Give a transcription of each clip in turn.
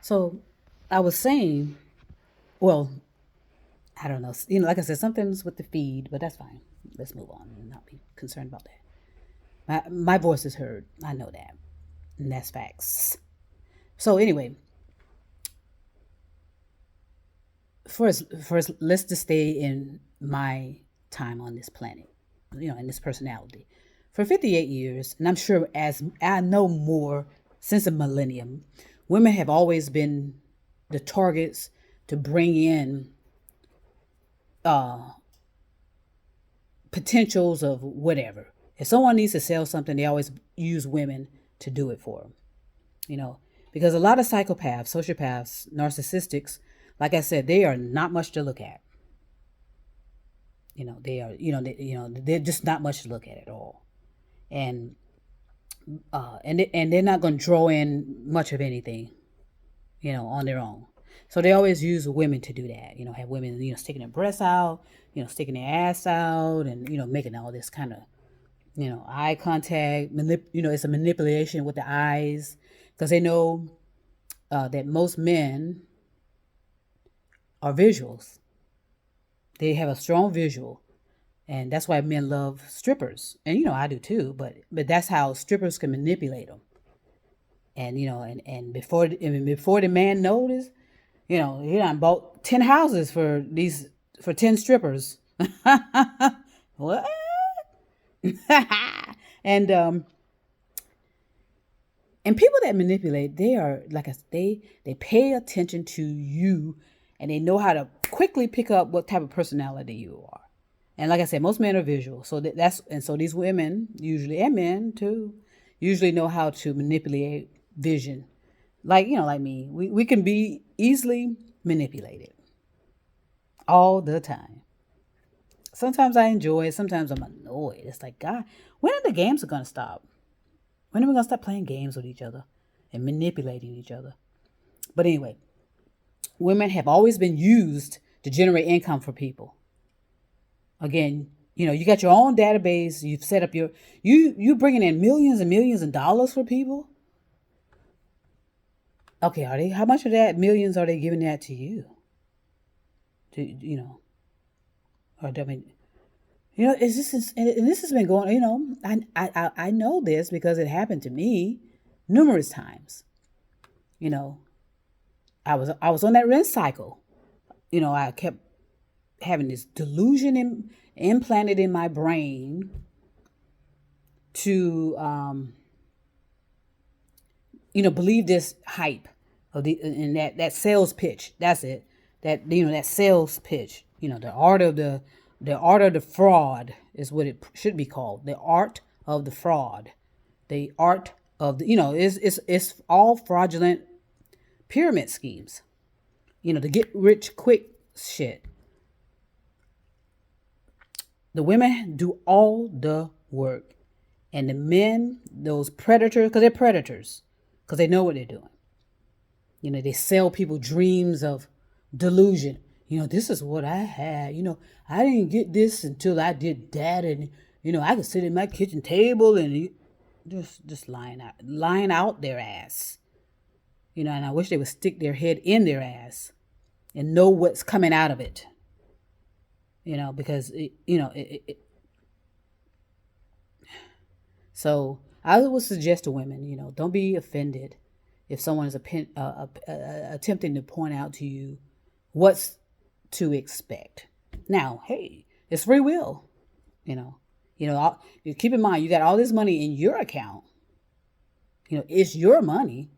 So I was saying, well, I don't know. Like I said, something's with the feed, but that's fine. Let's move on and not be concerned about that. My voice is heard. I know that. And that's facts. So anyway, first, let's just stay in my time on this planet, in this personality. For 58 years, and I'm sure as I know more since the millennium, women have always been the targets to bring in uh, potentials of whatever. If someone needs to sell something, they always use women to do it for them, you know, because a lot of psychopaths, sociopaths, narcissistics, like I said, they are not much to look at. They are, they're just not much to look at all. And and they're not going to draw in much of anything, on their own. So they always use women to do that. Have women, sticking their breasts out, sticking their ass out, and making all this kind of, eye contact. It's a manipulation with the eyes because they know that most men are visuals. They have a strong visual, and that's why men love strippers. And I do too. But that's how strippers can manipulate them. And and before the man noticed, he done bought 10 houses for 10 strippers. What? and and people that manipulate, they are like they pay attention to you, and they know how to quickly pick up what type of personality you are. And like I said, most men are visual, so so these women usually, and men too, usually know how to manipulate vision. Like me, we can be easily manipulated all the time. Sometimes I enjoy it, sometimes I'm annoyed. It's like, God, when are the games gonna stop? When are we gonna stop playing games with each other and manipulating each other? But anyway, women have always been used to generate income for people. Again, you got your own database. You've set up you bringing in millions and millions of dollars for people. Okay, are they? How much of that millions are they giving that to you? To or I mean, is this and this has been going. I know this because it happened to me numerous times. You know, I was on that rent cycle. I kept having this delusion implanted in my brain to believe this hype of and that sales pitch. That's it. That sales pitch. The art of the fraud is what it should be called. The art of the fraud. The art of the it's all fraudulent pyramid schemes. The get rich quick shit. The women do all the work, and the men, those predators, because they're predators, because they know what they're doing. They sell people dreams of delusion. This is what I had. I didn't get this until I did that, and I could sit at my kitchen table and just lying out their ass. And I wish they would stick their head in their ass and know what's coming out of it. Because so I would suggest to women, don't be offended if someone is attempting to point out to you what's to expect. Now, hey, it's free will. You keep in mind you got all this money in your account. It's your money,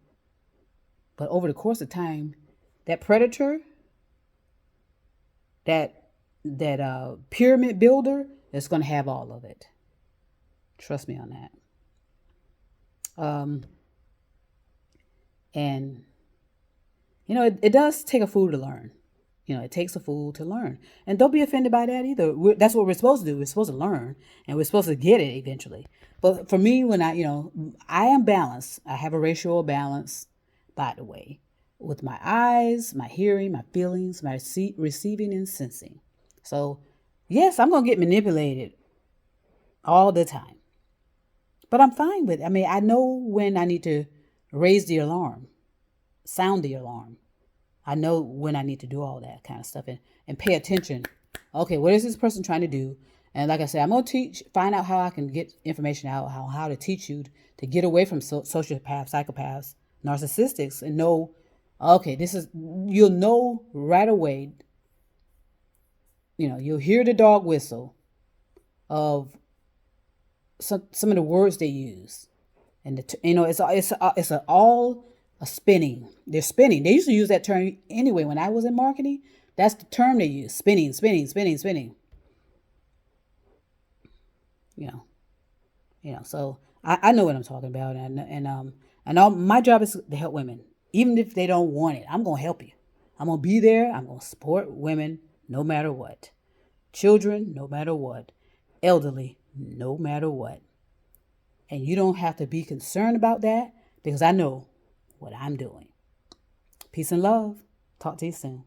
but over the course of time, that predator, that pyramid builder is going to have all of it. Trust me on that. And it does take a fool to learn. It takes a fool to learn. And don't be offended by that either. That's what we're supposed to do. We're supposed to learn, and we're supposed to get it eventually. But for me, when I am balanced. I have a ratio of balance, by the way, with my eyes, my hearing, my feelings, my receiving and sensing. So, yes, I'm going to get manipulated all the time. But I'm fine with it. I mean, I know when I need to raise the alarm. sound the alarm. I know when I need to do all that kind of stuff and pay attention. Okay, what is this person trying to do? And like I said, I'm going to find out how I can get information out, how to teach you to get away from sociopaths, psychopaths, narcissistics, and know, okay, you'll know right away, you'll hear the dog whistle of some of the words they use. And, it's all a spinning. They're spinning. They used to use that term anyway. When I was in marketing, that's the term they use. Spinning, spinning, spinning, spinning. So I know what I'm talking about. And all my job is to help women. Even if they don't want it, I'm going to help you. I'm going to be there. I'm going to support women no matter what. Children, no matter what. Elderly, no matter what. And you don't have to be concerned about that because I know what I'm doing. Peace and love. Talk to you soon.